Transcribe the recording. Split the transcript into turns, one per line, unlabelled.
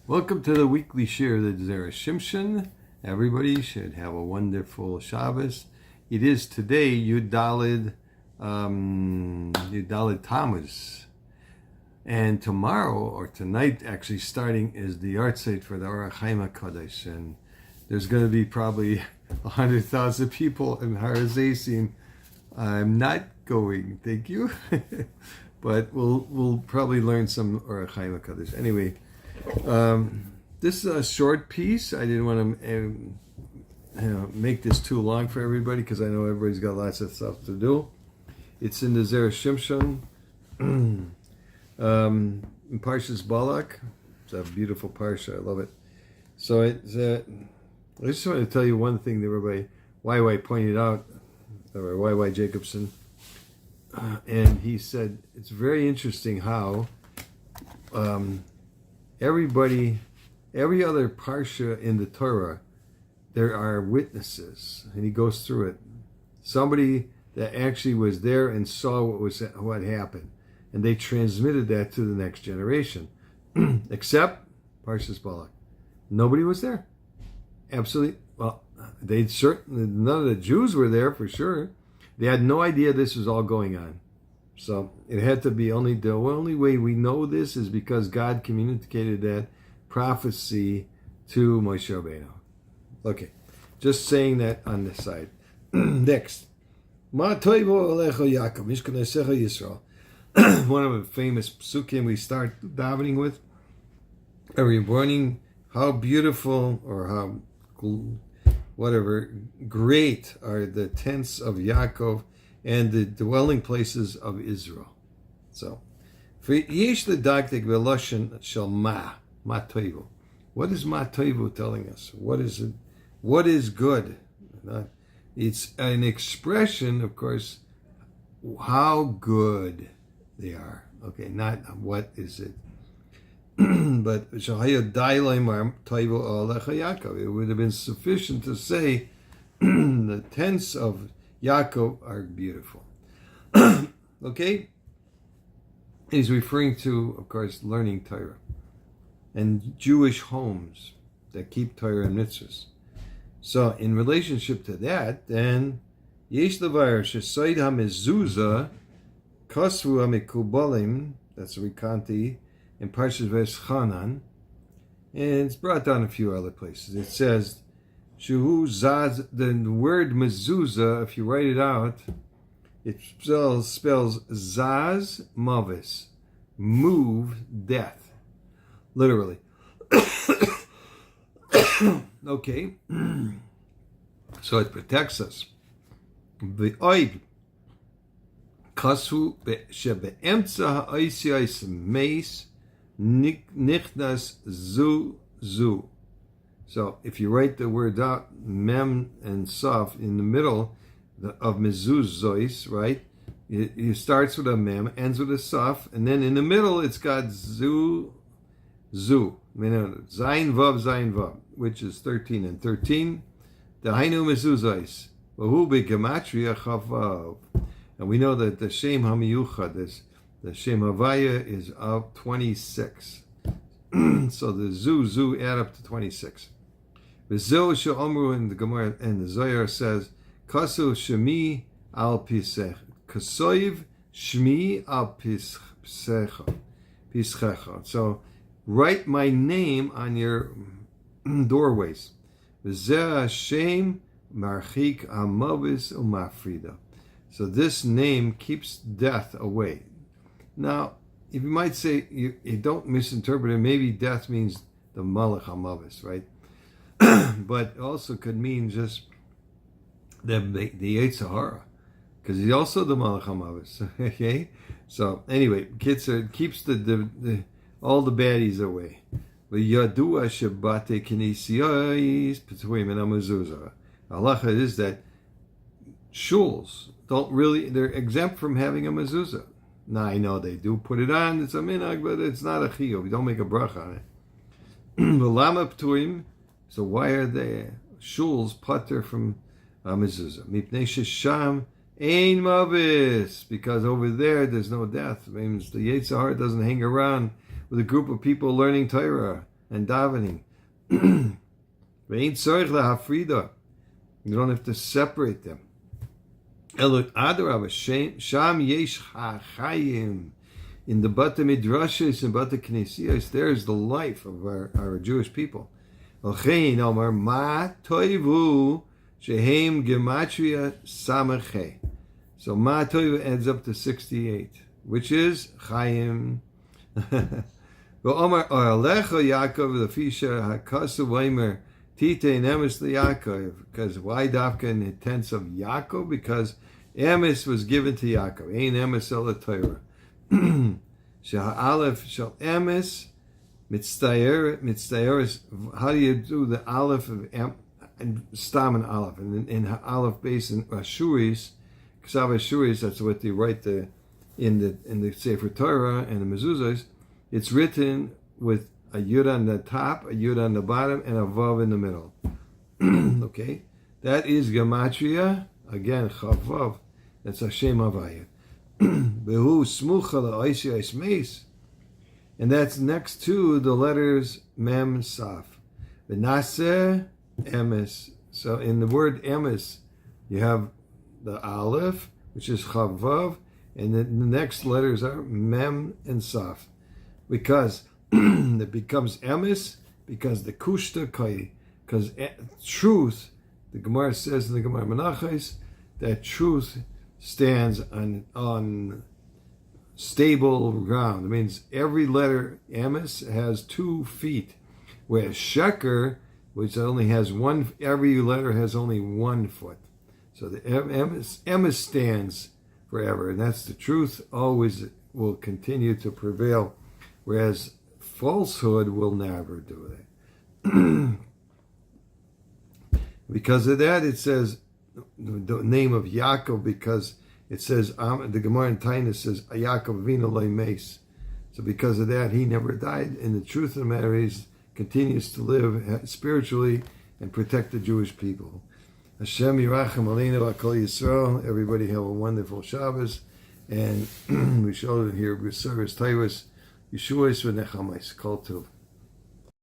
Welcome to the weekly share of the Zera Shimshon. Everybody should have a wonderful Shabbos. It is today Yud Daled Tammuz. And tomorrow, or tonight actually starting, is the art site for the Rabbi Chaim Kanievski. And there's going to be probably 100,000 people in Har Hazeisim. I'm not going, thank you. But we'll probably learn some Rabbi Chaim Kanievski. Anyway, this is a short piece. I didn't want to make this too long for everybody because I know everybody's got lots of stuff to do. It's in the Zera Shimshon, in Parshat Balak. It's a beautiful parsha. I love it. So I just want to tell you one thing that Rabbi YY pointed out, or YY Jacobson, and he said it's very interesting how every other parsha in the Torah, there are witnesses, and he goes through it. Somebody that actually was there and saw what happened, and they transmitted that to the next generation. Except Parshat Balak, nobody was there. Absolutely. Well, none of the Jews were there for sure. They had no idea this was all going on. So it had to be the only way we know this is because God communicated that prophecy to Moshe Rabbeinu. Okay, just saying that on this side. Next. Ma toivo alecho Yaakov, mishkanesecha Yisrael. One of the famous psukim we start davening with every morning. How beautiful or how great are the tents of Yaakov and the dwelling places of Israel. So, yesh ledaktik veloshen shel ma toivo. What is ma toivo telling us? What is it? What is good? It's an expression, of course, how good they are. Okay, not what is it. But it would have been sufficient to say the tents of Yaakov are beautiful. Okay? He's referring to, of course, learning Torah and Jewish homes that keep Torah and mitzvahs. So, in relationship to that, then, Yesh Levar Shesoid HaMezuzah Kosvu HaMekubalim, that's Rikanti, in Parshat V'Eschanan, and it's brought down a few other places. It says, Shuhu Zaz, the word mezuzah, if you write it out, it spells Zaz Mavis, move death, literally. Okay, so it protects us. The oib kasu shebeemtza ha'oisios meis nichnas zu. So if you write the words out, mem and saf, in the middle of mezuzos, right? It starts with a mem, ends with a saf, and then in the middle it's got zu. Zayin vav, which is 13 and 13. Dahainu mezuzos. Vahu begematria chavav. And we know that the Shem HaMiyuchad, the Shem Havaya, is of 26. So the zu add up to 26. V'zeu she'omru in the Gemara and the Zohar says, Kasu shemi al pisech. Kasoiv shmi al pischecha. So write my name on your doorways. Zera Shimshon marchik hamavis umafrida. So this name keeps death away. Now, if you might say, you don't misinterpret it, maybe death means the Malach HaMavis, right? But also could mean just the Yetzer Hara, because he's also the Malach HaMavis, okay? So anyway, keeps all the baddies away. Halacha is that shuls they're exempt from having a mezuzah. Now I know they do put it on, it's a minhag, but it's not a chiyuv. You don't make a bracha on it. V'lama ptuim, so why are the shuls pater from mezuzah? Mipnei shesham ein mavis, because over there's no death. It means the Yetzer Hara doesn't hang around with a group of people learning Torah. and davening. You don't have to separate them. In the Bata Midrashis and Bata Knesiyos, there is the life of our Jewish people. Ma toivu shehem gematria samachay. So Ma toivu adds up to 68, which is Chaim. V'omar Oralecha Yaakov Lefisha Hakasu Weimer Tite Nemes LeYaakov. Because why dafka in the tense of Yaakov? Because Emes was given to Yaakov. Ein Emes El Torah. Shah Aleph Shal Emes Mitztayer is, how do you do the Aleph of Stam and Aleph? And in Aleph base in Ashuris, Ksav Ashuris, that's what they write in the Sefer Torah and the Mezuzahs. It's written with a Yud on the top, a Yud on the bottom, and a Vav in the middle. Okay? That is Gematria. Again, Chavav. That's Hashem Havayah. Behu Smucha La'oisi Eismeis. And that's next to the letters Mem Saf. V'naseh Emes. So in the word Emes, you have the Aleph, which is Chavav, and then the next letters are Mem and Saf. Because it becomes Emes, because the Kushta Kai, because truth, the Gemara says in the Gemara Menachos, that truth stands on stable ground. It means every letter, Emes, has 2 feet, whereas Sheker, which only has one, every letter has only 1 foot. So the Emes stands forever, and that's the truth, always will continue to prevail, whereas falsehood will never do that. Because of that, it says the name of Yaakov, because it says, the Gemara in Tainus says, Yaakov Avinu lo meis. So because of that, he never died. And the truth of the matter is, continues to live spiritually and protect the Jewish people. Hashem Yirachem Aleinu V'Kol Yisrael. Everybody have a wonderful Shabbos. And we shall hear service Taivas, Yeshuas V'Nechamais. Kol Tov.